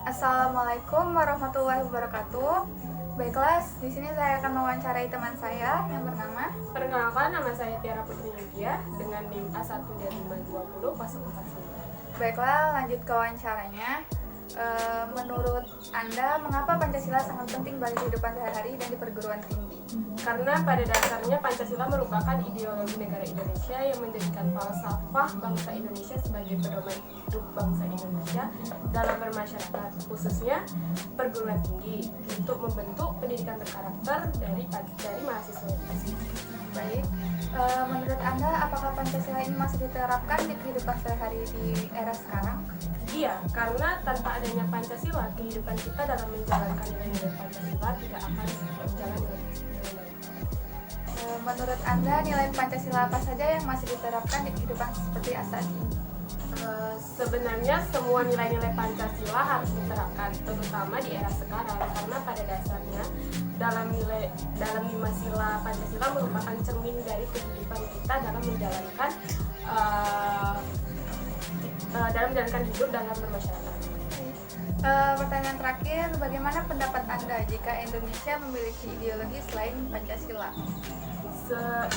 Assalamualaikum warahmatullahi wabarakatuh. Baiklah, di sini saya akan mewawancarai teman saya yang bernama. Perkenalkan, nama saya Tiara Putri Yudia dengan NIM A1 dan 520 049. Baiklah, lanjut ke wawancaranya. Menurut Anda, mengapa Pancasila sangat penting bagi kehidupan sehari-hari dan di perguruan tinggi? Karena pada dasarnya Pancasila merupakan ideologi negara Indonesia yang menjadikan falsafah bangsa Indonesia sebagai pedoman hidup bangsa Indonesia dalam bermasyarakat, khususnya perguruan tinggi, untuk membentuk pendidikan berkarakter dari mahasiswa tersebut. Baik, menurut Anda, apakah Pancasila ini masih diterapkan di kehidupan sehari-hari di era sekarang? Iya, karena tanpa adanya Pancasila, kehidupan kita dalam menjalankan nilai-nilai Pancasila tidak akan berjalan dengan baik. Menurut Anda, nilai Pancasila apa saja yang masih diterapkan di kehidupan seperti saat ini? Sebenarnya semua nilai-nilai Pancasila harus diterapkan, terutama di era sekarang, karena pada dasarnya dalam 5 sila Pancasila merupakan cermin dari kehidupan kita dalam menjalankan hidup dalam bermasyarakat. Pertanyaan terakhir, bagaimana pendapat Anda jika Indonesia memiliki ideologi selain Pancasila?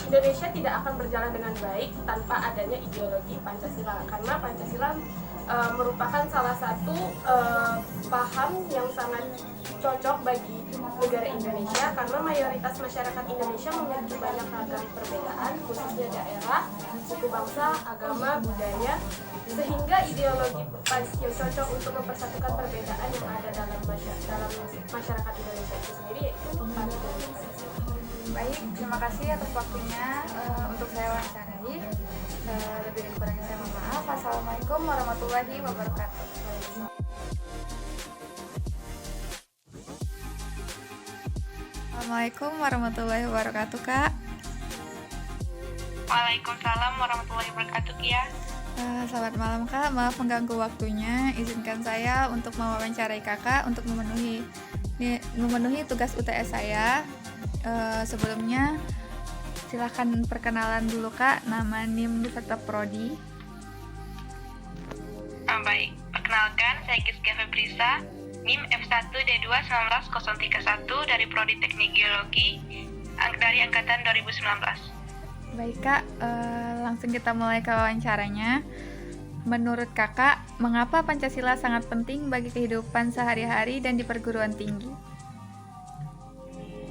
Indonesia tidak akan berjalan dengan baik tanpa adanya ideologi Pancasila, karena Pancasila merupakan salah satu paham yang sangat cocok bagi negara Indonesia, karena mayoritas masyarakat Indonesia memiliki banyak ragam perbedaan, khususnya daerah, suku bangsa, agama, budaya, sehingga ideologi yang cocok untuk mempersatukan perbedaan yang ada dalam masyarakat Indonesia itu sendiri yaitu Pancasila. Baik, terima kasih atas waktunya untuk saya wawancarai. Lebih dan kurangnya saya mohon maaf. Assalamualaikum warahmatullahi wabarakatuh. Assalamualaikum warahmatullahi wabarakatuh, Kak. Waalaikumsalam warahmatullahi wabarakatuh, Kia. Selamat malam, Kak. Maaf mengganggu waktunya. Izinkan saya untuk mewawancarai Kakak untuk memenuhi tugas UTS saya. Sebelumnya silahkan perkenalan dulu, Kak, nama NIM beserta prodi. Baik, perkenalkan saya Giskia Febrisa, NIM F1D2 19031 dari Prodi Teknik Geologi dari angkatan 2019. Baik, Kak, langsung kita mulai ke wawancaranya. Menurut Kakak, mengapa Pancasila sangat penting bagi kehidupan sehari-hari dan di perguruan tinggi?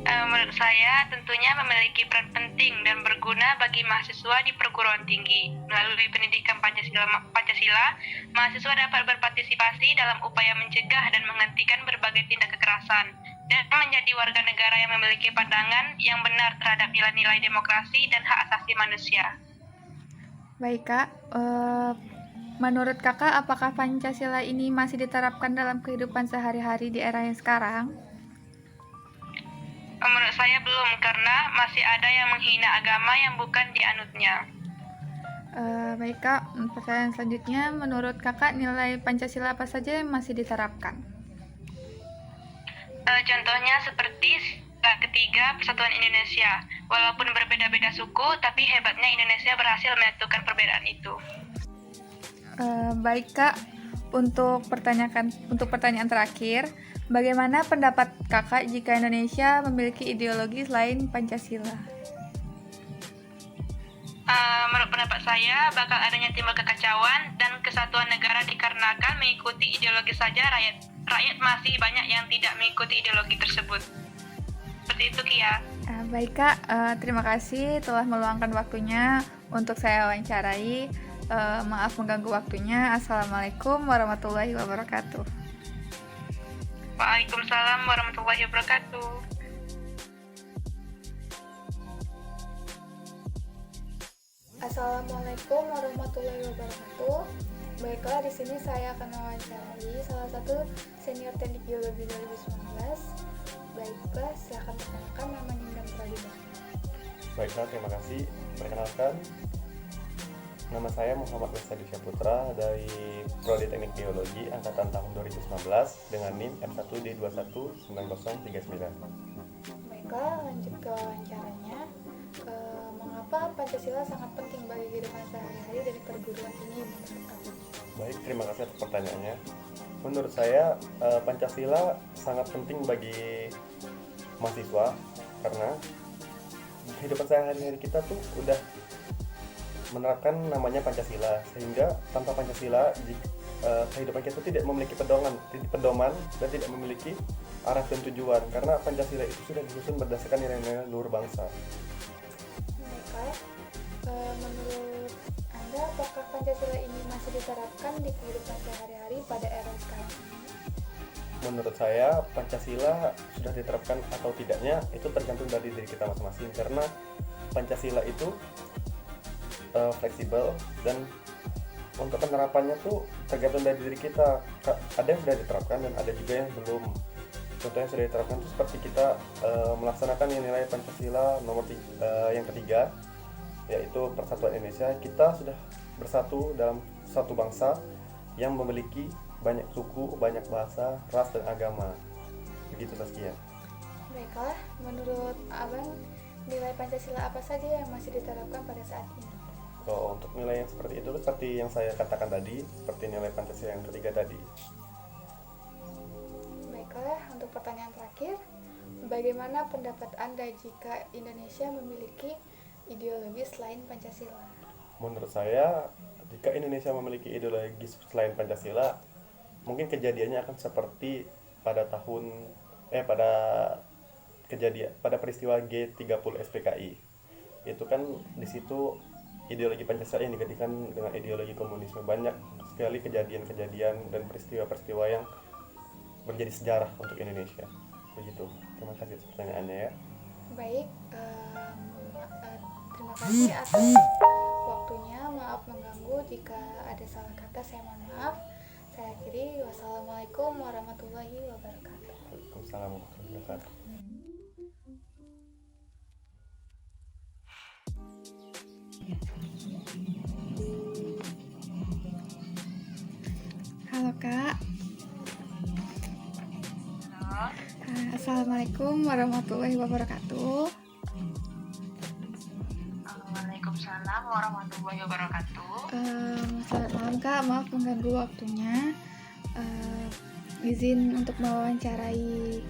Menurut saya tentunya memiliki peran penting dan berguna bagi mahasiswa di perguruan tinggi. Melalui pendidikan Pancasila, mahasiswa dapat berpartisipasi dalam upaya mencegah dan menghentikan berbagai tindak kekerasan dan menjadi warga negara yang memiliki pandangan yang benar terhadap nilai-nilai demokrasi dan hak asasi manusia. Baik, Kak, menurut Kakak, apakah Pancasila ini masih diterapkan dalam kehidupan sehari-hari di era yang sekarang? Menurut saya belum, karena masih ada yang menghina agama yang bukan dianutnya. Baik, Kak, pertanyaan selanjutnya, menurut Kakak nilai Pancasila apa saja yang masih diterapkan? Contohnya seperti ketiga Persatuan Indonesia. Walaupun berbeda-beda suku, tapi hebatnya Indonesia berhasil menyatukan perbedaan itu. Baik, Kak, untuk pertanyaan terakhir, bagaimana pendapat Kakak jika Indonesia memiliki ideologi selain Pancasila? Menurut pendapat saya, bakal adanya timbul kekacauan dan kesatuan negara dikarenakan mengikuti ideologi saja rakyat masih banyak yang tidak mengikuti ideologi tersebut. Seperti itu, Kia. Baik, Kak, terima kasih telah meluangkan waktunya untuk saya wawancarai. Maaf mengganggu waktunya. Assalamualaikum warahmatullahi wabarakatuh. Waalaikumsalam warahmatullahi wabarakatuh. Assalamualaikum warahmatullahi wabarakatuh. Baiklah, di sini saya akan mewawancarai salah satu senior teknik geologi 2019. Baiklah, silakan perkenalkan nama NIM dan prodi. Baiklah, terima kasih. Perkenalkan, nama saya Muhammad Westadi Syaputra dari Prodi Teknik Geologi angkatan tahun 2019 dengan NIM F1D219039. Baiklah, lanjut ke wawancaranya. Mengapa mengapa Pancasila sangat penting bagi kehidupan sehari-hari dan perguruan tinggi menurut kamu? Baik, terima kasih atas pertanyaannya. Menurut saya, Pancasila sangat penting bagi mahasiswa karena kehidupan sehari-hari kita tuh udah menerapkan namanya Pancasila, sehingga tanpa Pancasila kehidupan kita tidak memiliki pedoman dan tidak memiliki arah dan tujuan, karena Pancasila itu sudah disusun berdasarkan nilai-nilai luhur bangsa. Baiklah, menurut Anda apakah Pancasila ini masih diterapkan di kehidupan sehari-hari pada era sekarang ini? Menurut saya, Pancasila sudah diterapkan atau tidaknya itu tergantung dari diri kita masing-masing, karena Pancasila itu fleksibel dan untuk penerapannya tuh tergantung dari diri kita. Ada yang sudah diterapkan dan ada juga yang belum. Contohnya sudah diterapkan itu seperti kita melaksanakan nilai Pancasila yang ketiga, yaitu Persatuan Indonesia. Kita sudah bersatu dalam satu bangsa yang memiliki banyak suku, banyak bahasa, ras, dan agama. Begitu, Saskia. Baiklah, menurut Abang, nilai Pancasila apa saja yang masih diterapkan pada saat ini? Untuk nilai yang seperti itu, seperti yang saya katakan tadi, seperti nilai Pancasila yang ketiga tadi. Baiklah, untuk pertanyaan terakhir, bagaimana pendapat Anda jika Indonesia memiliki ideologi selain Pancasila? Menurut saya, jika Indonesia memiliki ideologi selain Pancasila, mungkin kejadiannya akan seperti pada peristiwa G30 SPKI. Itu kan di situ ideologi Pancasila yang digantikan dengan ideologi komunisme. Banyak sekali kejadian-kejadian dan peristiwa-peristiwa yang menjadi sejarah untuk Indonesia. Begitu. Terima kasih atas pertanyaannya ya. Baik, terima kasih atas waktunya. Maaf mengganggu jika ada salah kata, saya mohon maaf. Saya akhiri. Wassalamualaikum warahmatullahi wabarakatuh. Waalaikumsalam warahmatullahi wabarakatuh. Halo Kak. Halo. Assalamualaikum warahmatullahi wabarakatuh. Waalaikumsalam warahmatullahi wabarakatuh. Selamat malam Kak, maaf mengganggu waktunya. Izin untuk mewawancarai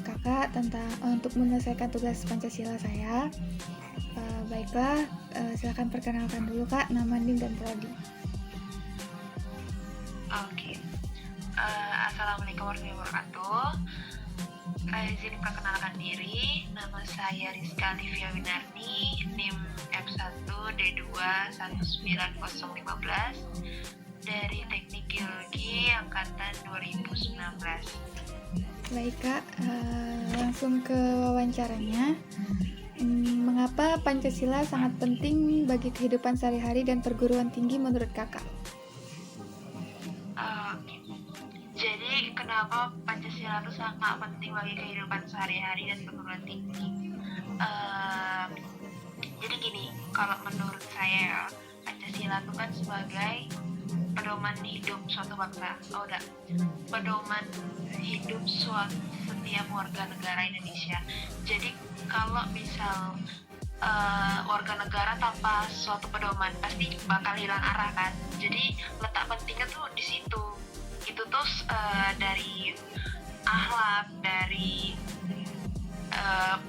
Kakak untuk menyelesaikan tugas Pancasila saya. Baiklah, silakan perkenalkan dulu Kak, nama, NIM, dan prodi. Oke. Assalamualaikum warahmatullahi wabarakatuh. Izin perkenalkan diri, nama saya Rizka Livia Winarni, NIM F1D2 19015 dari Teknik Geologi Angkatan 2019. Baik Kak, langsung ke wawancaranya. Mengapa Pancasila sangat penting bagi kehidupan sehari-hari dan perguruan tinggi menurut Kakak? Jadi kenapa Pancasila itu sangat penting bagi kehidupan sehari-hari dan perguruan tinggi? Jadi gini, kalau menurut saya Pancasila itu kan sebagai pedoman hidup suatu bangsa. Pedoman hidup setiap warga negara Indonesia. Jadi kalau misal warga negara tanpa suatu pedoman pasti bakal hilang arah kan. Jadi letak pentingnya tuh di situ. Itu tuh dari akhlak, dari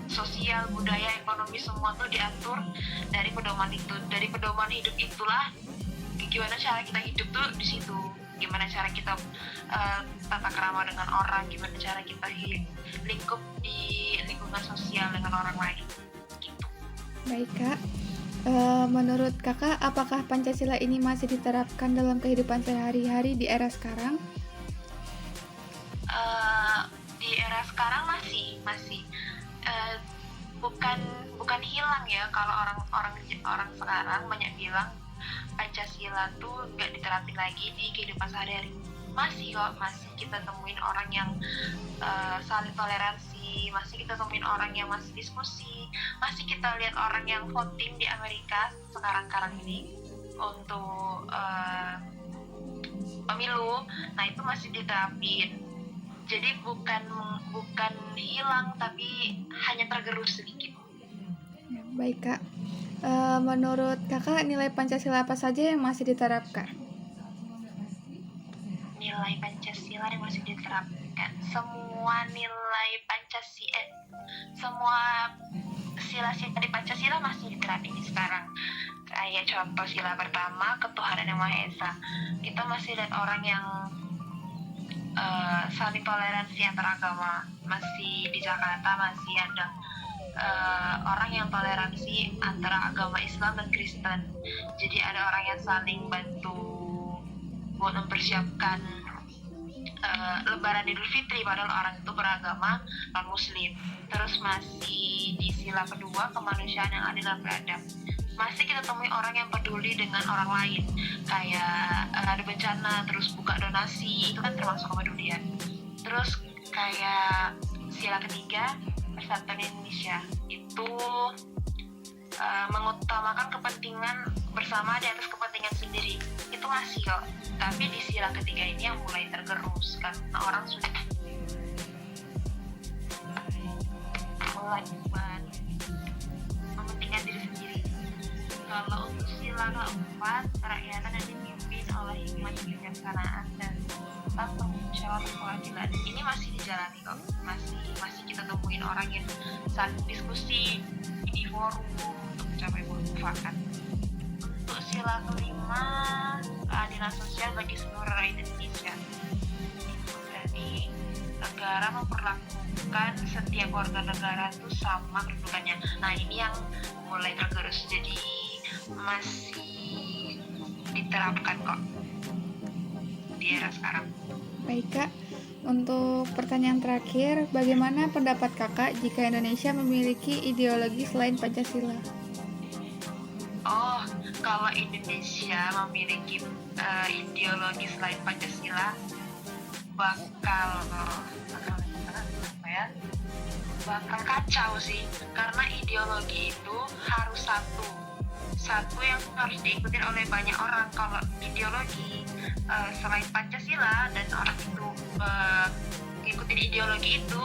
sosial, budaya, ekonomi, semua tuh diatur dari pedoman itu. Dari pedoman hidup itulah gimana cara kita hidup tuh di situ. Gimana cara kita tata krama dengan orang, gimana cara kita lingkup di lingkungan sosial dengan orang lain. Gitu. Baik Kak, menurut Kakak apakah Pancasila ini masih diterapkan dalam kehidupan sehari-hari di era sekarang? Di era sekarang masih bukan hilang ya. Kalau orang sekarang banyak bilang Pancasila tuh nggak diterapin lagi di kehidupan sehari-hari. Masih kita temuin orang yang saling toleransi, masih kita temuin orang yang masih diskusi, masih kita lihat orang yang voting di Amerika sekarang ini untuk pemilu. Nah itu masih diterapin. Jadi bukan hilang tapi hanya tergerus sedikit. Ya, baik Kak, Menurut kakak nilai Pancasila apa saja yang masih diterapkan? Nilai Pancasila yang masih diterapkan, semua nilai Pancasila, semua sila-sila di Pancasila masih diterapin sekarang. Kayak contoh sila pertama, ketuhanan yang Maha Esa. Kita masih lihat orang yang saling toleransi antar agama. Masih di Jakarta masih ada orang yang toleransi antara agama Islam dan Kristen. Jadi ada orang yang saling bantu buat mempersiapkan Lebaran Idul Fitri, padahal orang itu beragama non Muslim. Terus masih di sila kedua, kemanusiaan yang adil dan beradab. Masih kita temui orang yang peduli dengan orang lain, kayak ada bencana terus buka donasi, itu kan termasuk kepedulian. Terus kayak sila ketiga, Persatuan Indonesia, itu mengutamakan kepentingan bersama di atas kepentingan sendiri. Itu masih kok, tapi di sila ketiga ini yang mulai tergerus karena orang sudah mulai mementingkan diri sendiri. Kalau untuk sila keempat, kerakyatan yang dipimpin oleh hikmat kebijaksanaan dan tanpa musyawarah kewajiban, ini masih dijalani kok. Masih kita temuin orang yang saling diskusi di forum untuk mencapai mufakat. Untuk sila kelima, keadilan sosial bagi seluruh rakyat Indonesia. Jadi negara memperlakukan setiap warga negara itu sama kedudukannya. Nah, ini yang mulai tergerus, jadi masih diterapkan kok di era sekarang. Baik kak, untuk pertanyaan terakhir, bagaimana pendapat kakak jika Indonesia memiliki ideologi selain Pancasila? Oh, kalau Indonesia memiliki ideologi selain Pancasila, bakal bakal kacau sih, karena ideologi itu harus satu yang harus diikuti oleh banyak orang. Kalau ideologi selain Pancasila dan orang itu ngikutin ideologi itu,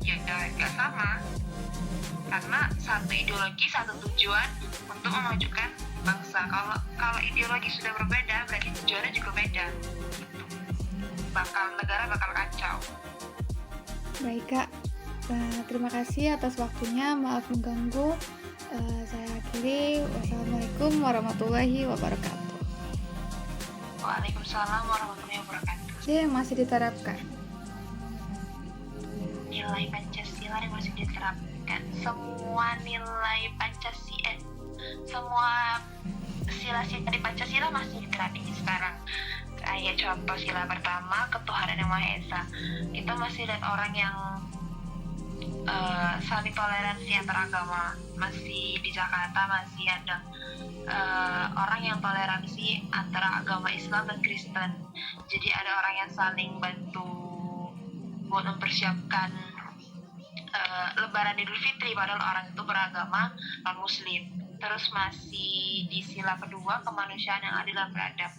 ya nggak sama, karena satu ideologi satu tujuan untuk memajukan bangsa. Kalau ideologi sudah berbeda, berarti tujuannya juga beda. Negara bakal kacau. Baik kak, terima kasih atas waktunya, maaf mengganggu. Saya akhiri, wassalamualaikum warahmatullahi wabarakatuh. Waalaikumsalam warahmatullahi wabarakatuh. Dia yang masih diterapkan. Nilai Pancasila yang masih diterapkan, semua nilai Pancasila, semua sila-sila di Pancasila masih diterapin sekarang. Kayak contoh sila pertama, ketuhanan yang Maha Esa. Kita masih lihat orang yang saling toleransi antar agama. Masih di Jakarta masih ada orang yang toleransi antara agama Islam dan Kristen. Jadi ada orang yang saling bantu buat mempersiapkan Lebaran Idul Fitri, padahal orang itu beragama non Muslim. Terus masih di sila kedua, kemanusiaan yang adil dan beradab.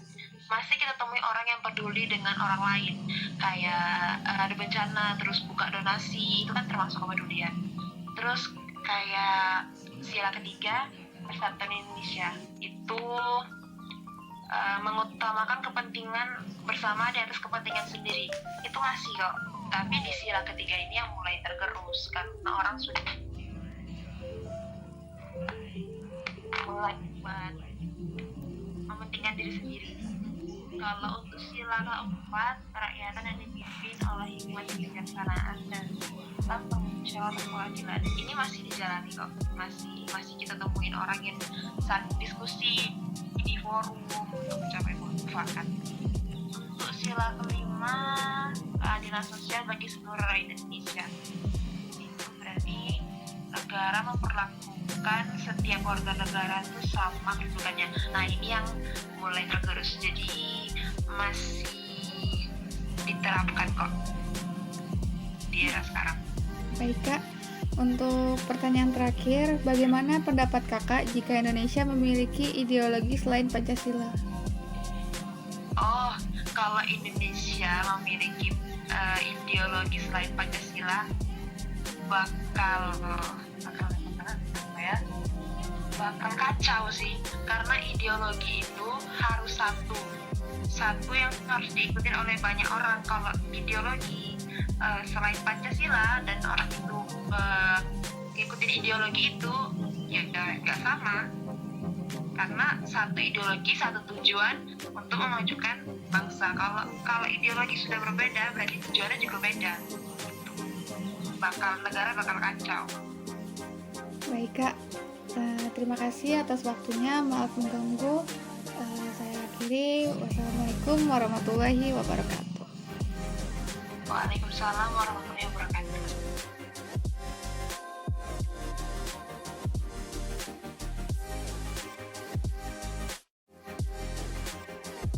Masih kita temui orang yang peduli dengan orang lain, kayak ada bencana terus buka donasi, itu kan termasuk kepedulian. Terus kayak sila ketiga, Persatuan Indonesia, itu mengutamakan kepentingan bersama di atas kepentingan sendiri. Itu masih kok, tapi di sila ketiga ini yang mulai tergerus karena orang sudah mulai mementingkan diri sendiri. Kalau untuk sila keempat, kerakyatan yang dipimpin oleh hikmat kebijaksanaan dan tanpa musyawarah kewajiban, ini masih dijalani kok. Masih kita temuin orang yang saling diskusi di forum untuk mencapai mufakat. Untuk sila kelima, keadilan sosial bagi seluruh rakyat Indonesia. Itu berarti negara memperlakukan setiap warga negara itu sama kedudukannya. Nah, ini yang mulai tergerus, jadi masih diterapkan kok di era sekarang. Baik kak, untuk pertanyaan terakhir, bagaimana pendapat kakak jika Indonesia memiliki ideologi selain Pancasila? Oh, kalau Indonesia memiliki ideologi selain Pancasila, bakal bakal kacau sih, karena ideologi itu harus satu yang harus diikutin oleh banyak orang. Kalau ideologi selain Pancasila dan orang itu ikutin ideologi itu ya nggak sama, karena satu ideologi satu tujuan untuk memajukan bangsa. Kalau ideologi sudah berbeda, berarti tujuannya juga beda. Negara bakal kacau. Baik Kak, terima kasih atas waktunya, maaf mengganggu. Saya akhiri, wassalamualaikum warahmatullahi wabarakatuh. Waalaikumsalam warahmatullahi wabarakatuh.